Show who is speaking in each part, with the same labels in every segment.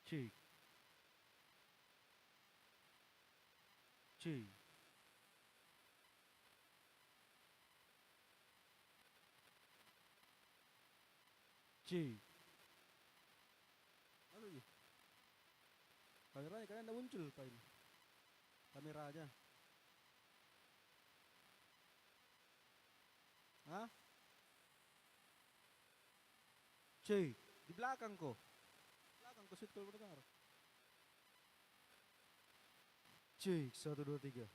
Speaker 1: Cek, cek, cek. Halo ya, kameranya kan anda muncul Pak ini. Kameranya. Hah? Cek, di belakang kok. Belakang kok kalau mendengar. Cek, satu dua tiga.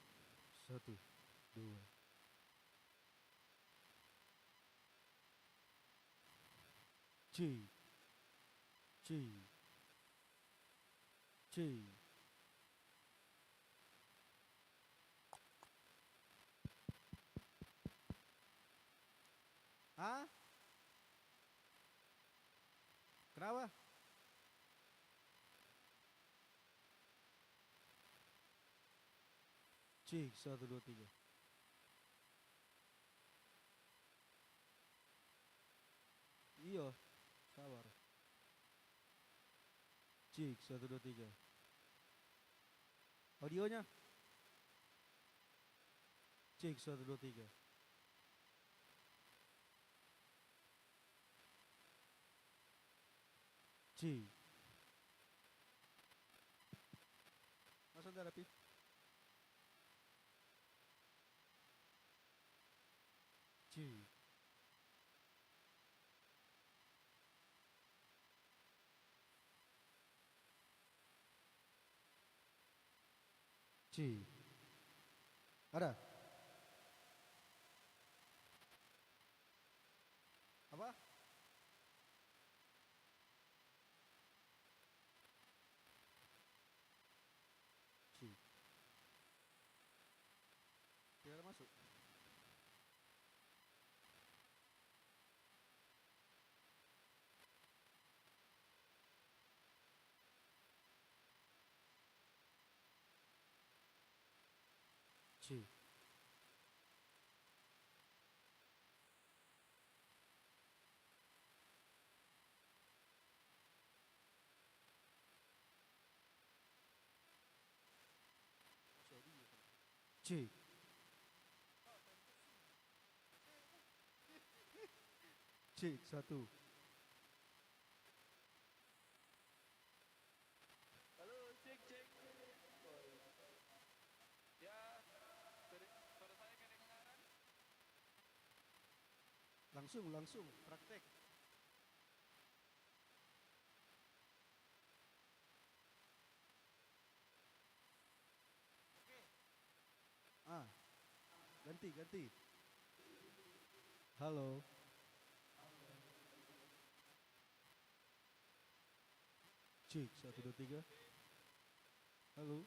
Speaker 1: Satu, dua. Cek, cek, cek. Hah? Kenapa? Cek, satu dua tiga. Iya, sabar. Cek, satu dua tiga. Audionya. Cek, satu dua tiga. Cek. Masa udah rapi? Cek. Cek. Ada? Apa? Cek. Tidak ada masuk. Cek. Cek. Cek satu.
Speaker 2: Halo, cek cek. Ya, suara saya kedengaran.
Speaker 1: Langsung praktek.
Speaker 2: Oke.
Speaker 1: Ah, ganti. Halo. Cek satu dua tiga. Halo.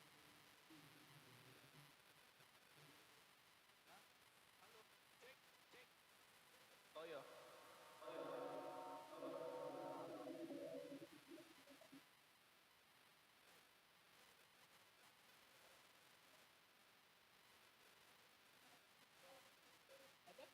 Speaker 2: Halo, cek cek. Oh ya. Apa?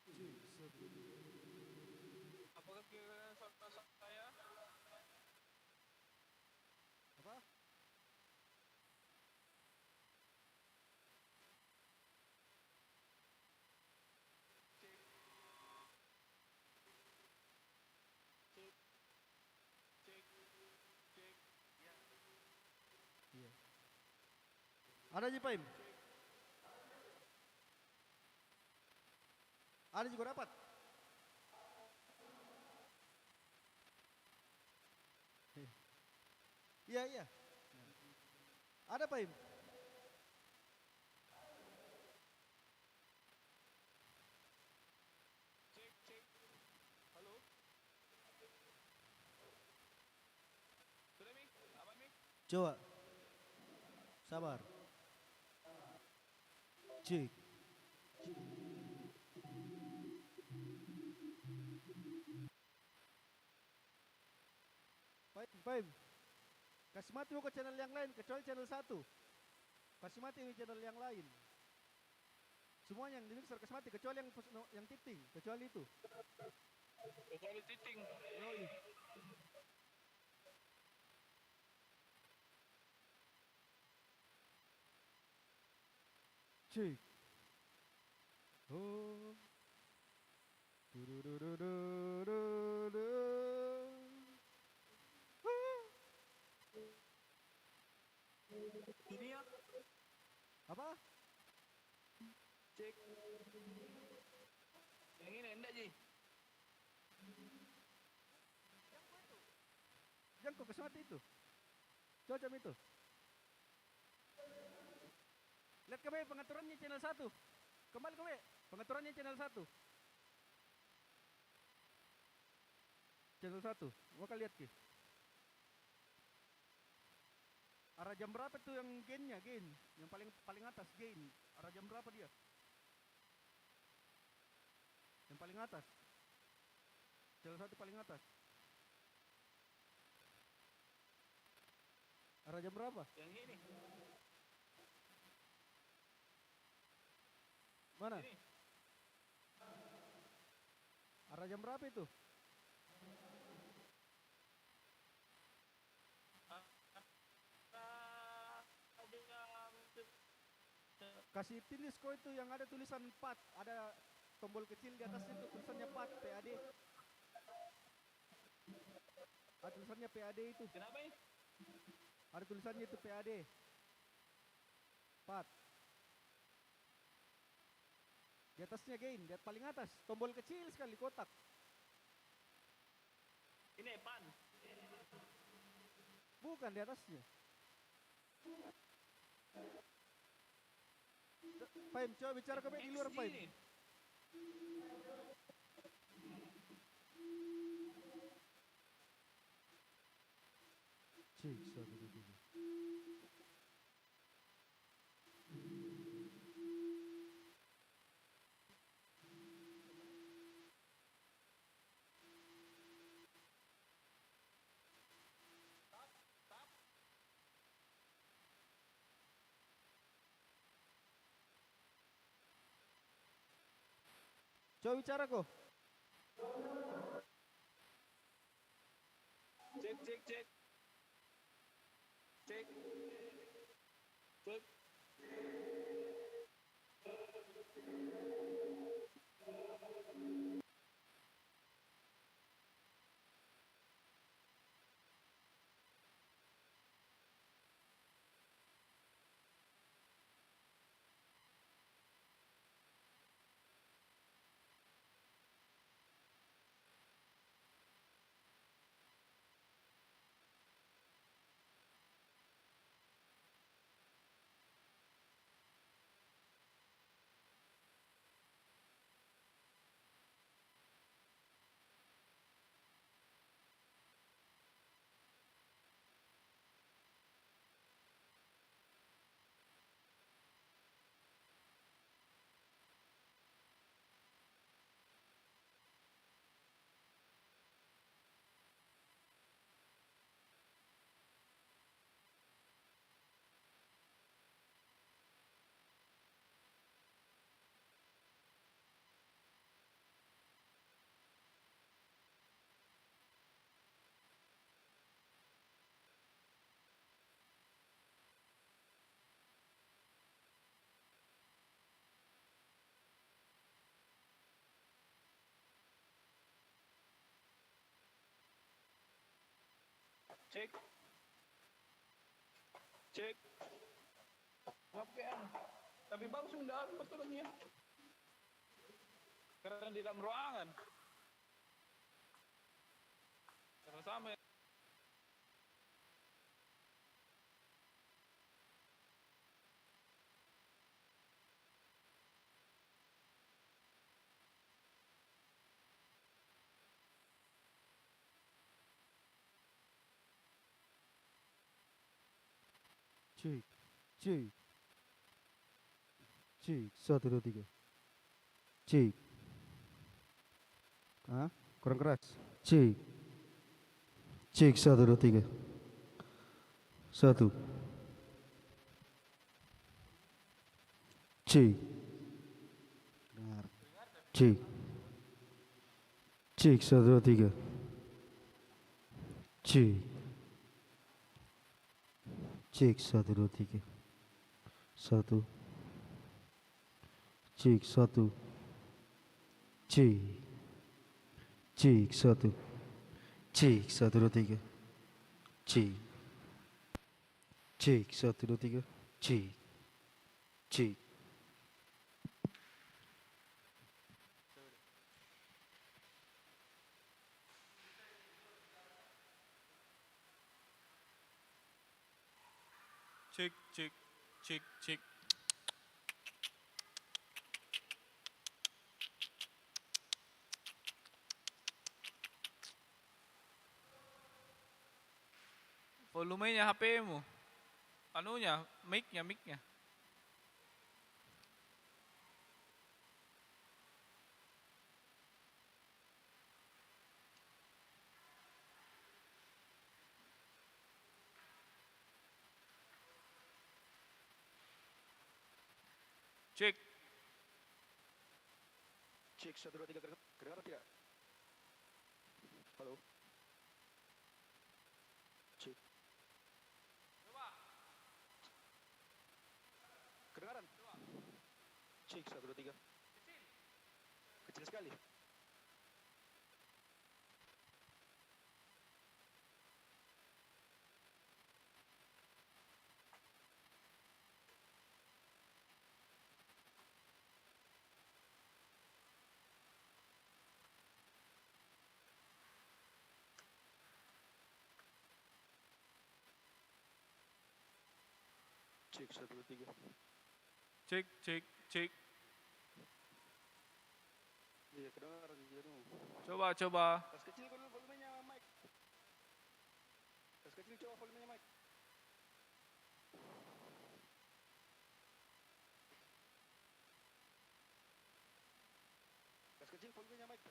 Speaker 1: Cek satu.
Speaker 2: Apakah kedengaran suara saya?
Speaker 1: Apa?
Speaker 2: Cek cek cek cek. Ya,
Speaker 1: Iya. Ada aja Paim.
Speaker 2: cek.
Speaker 1: Ada juga dapat. Iya. Ada Paim.
Speaker 2: Cek cek. Halo.
Speaker 1: Coba. Sabar. Cek. Paim. Kasih mati ke channel yang lain kecuali channel 1. Kasih mati di channel yang lain. Semuanya yang di mixer kasih mati kecuali yang titing, kecuali itu.
Speaker 2: Kecuali titing.
Speaker 1: Yoi. Cek. Oh. Du-du-du-du-du-du-du.
Speaker 2: Dunia.
Speaker 1: Apa?
Speaker 2: Cek. Yang ini enggak Ji.
Speaker 1: Jangan kok kasih mati itu. Coba jam itu. Lihat kebe pengaturannya channel 1. Kembali kebe pengaturannya channel 1. Channel 1. Gua lihat ke. Arah jam berapa tuh yang gainnya, gain? Yang paling atas gain. Arah jam berapa dia? Yang paling atas. Channel 1 paling atas. Arah jam berapa?
Speaker 2: Yang ini.
Speaker 1: Mana?
Speaker 2: Ini.
Speaker 1: Arah jam berapa itu? Kasih tulis kok itu yang ada tulisan PAD, ada tombol kecil di atasnya itu tulisannya PAD, PAD. Ada tulisannya PAD itu.
Speaker 2: Kenapa ini?
Speaker 1: Ada tulisannya itu PAD. PAD. Di atasnya gain, di paling atas, tombol kecil sekali kotak.
Speaker 2: Ini pan.
Speaker 1: Bukan di atasnya. Paim, coba bicara ke di luar Paim. Cek 1, 2, 3. Coba bicara kok.
Speaker 2: Cek, cek, cek. Cek. Cek. Cek. Cek. Ngapain? Tapi bagus enggak betulnya. Karena di dalam ruangan. Karena sama.
Speaker 1: Cek, cek, cek. Satu, dua, tiga. Cek. Ah, kurang keras. Cek, cek. Satu, dua, tiga. Satu. Cek. Dengar. Cek. Cek. Satu, dua, tiga. Cek. Cek. Satu, dua, tiga. Satu. Cek. Satu. Cek. Cek. Satu. Cek. Satu, dua, tiga. Cek. Cek. Satu, dua, tiga. Cek. Cek.
Speaker 2: Cek, cek, cek, cek. Volumenya HP-mu. Anunya, mic-nya. Cek.
Speaker 1: Cek. Satu, dua, tiga. Kedengaran tidak? Halo. Cek. Kedengaran? Cek. Satu, dua, tiga. Kecil sekali. Cek. Satu, dua, tiga.
Speaker 2: Cek, cek, cek.
Speaker 1: Iya, kedengaran.
Speaker 2: Coba.
Speaker 1: Tas kecil volumenya mic. Tas kecil coba volumenya mic. Tas kecil volumenya mic.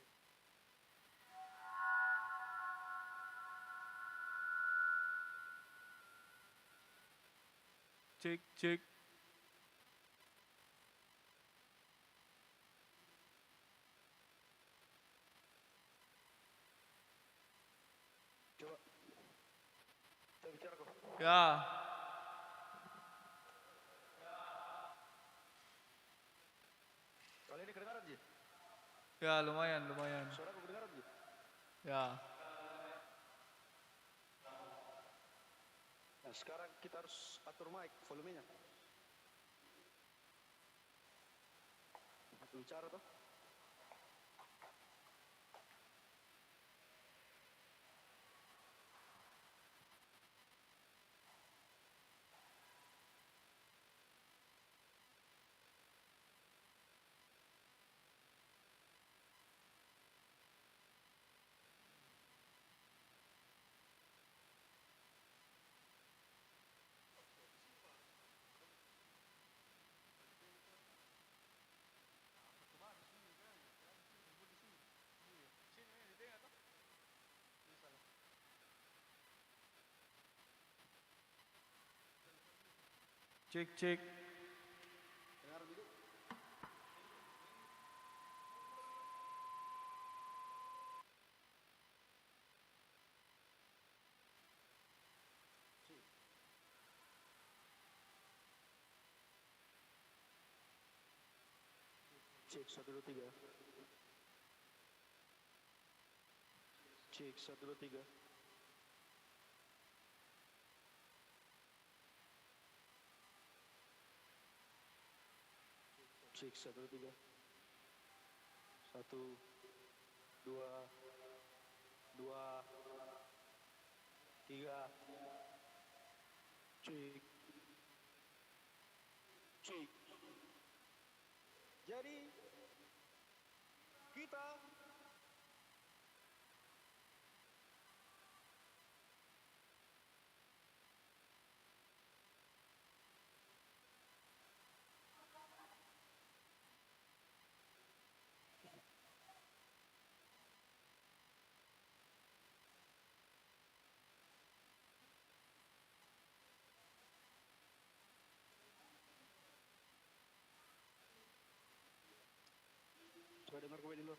Speaker 2: Cek, cek.
Speaker 1: Coba. Coba bicara kok.
Speaker 2: Ya.
Speaker 1: Kali ini kedengaran, Ji?
Speaker 2: Ya, lumayan.
Speaker 1: Suara kok kedengaran, Ji?
Speaker 2: Ya.
Speaker 1: Nah, sekarang kita harus atur mic volumenya. Bicara toh.
Speaker 2: Cek, cek.
Speaker 1: Kedengaran dulu. Cek. Satu, dua, tiga. Cek. Satu, dua, tiga. Cek. Satu, dua, tiga. Satu, dua, tiga. Cek. Cek. Jadi kita
Speaker 2: coba di luar.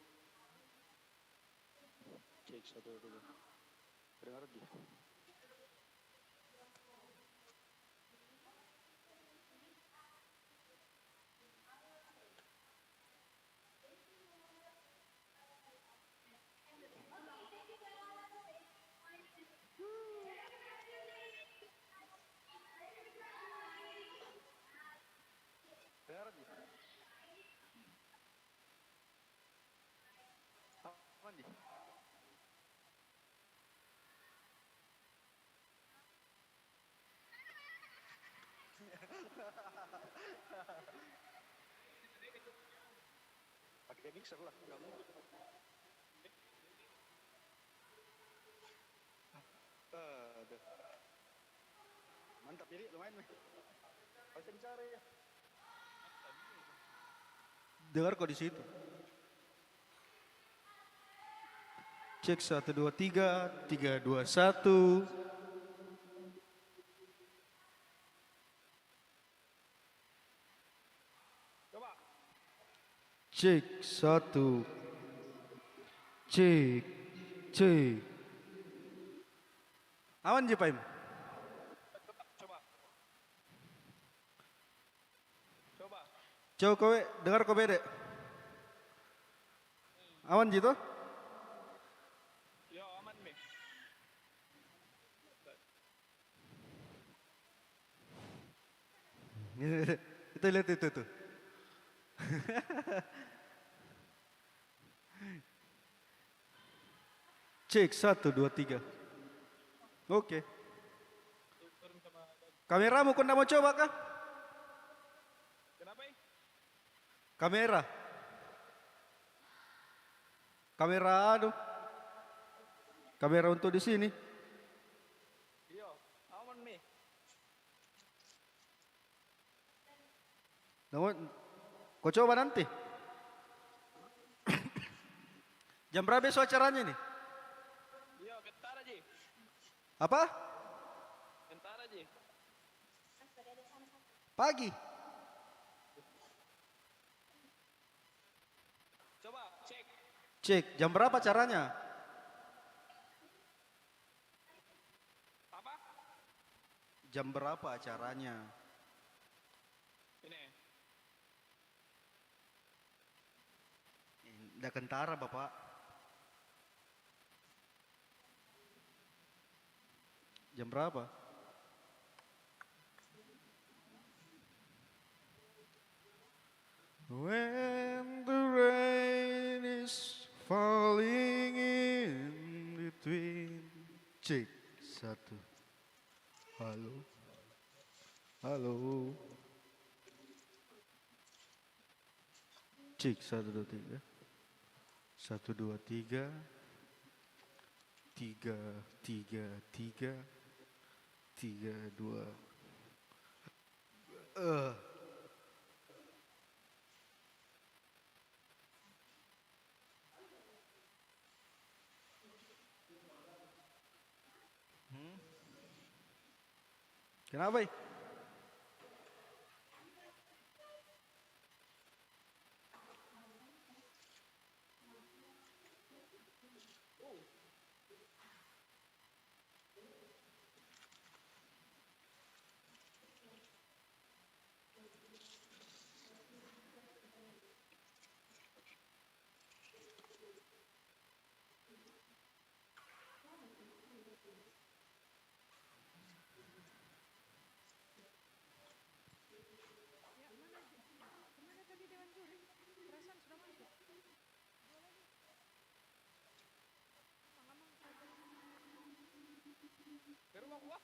Speaker 2: Cek 1 2 3. Kedengaran dia. Kedengaran dia. Aman dia. Pakai mixer lah, nggak mungkin. Aduh. Mantap jadi lumayan nih. Bisa dicari ya.
Speaker 1: Dengar kok di situ. Cek 1 2 3 3 2 1.
Speaker 2: Coba.
Speaker 1: Cek 1. Cek. Cek. Aman je Paim.
Speaker 2: Coba. Coba.
Speaker 1: Coba kowe dengar kowe dek. Aman je toh?
Speaker 2: Yo aman nih.
Speaker 1: Itu lihat itu tuh. Cek 1 2 3. Oke. Kameramu kau ndak mau coba kah?
Speaker 2: Kenapa ya?
Speaker 1: Kamera. Kamera aduh. Kamera untuk di sini.
Speaker 2: Yo aman nih.
Speaker 1: Namun, kau coba nanti. Jam berapa besok acaranya nih?
Speaker 2: Yo bentar aja.
Speaker 1: Apa?
Speaker 2: Bentar aja.
Speaker 1: Pagi.
Speaker 2: Coba cek.
Speaker 1: Cek jam berapa acaranya?
Speaker 2: Apa?
Speaker 1: Jam berapa acaranya?
Speaker 2: Ini.
Speaker 1: Ndak kentara Bapak. Jam berapa? When the rain is falling in between. Cek 1. Halo. Halo. Cek 1 2 3. 1 2 3. 3 3 3. 3 2. Kenapa?
Speaker 3: Kemana tadi Dewan Juri? Perasaan sudah masuk. Dua lagi. Ke rumah gua.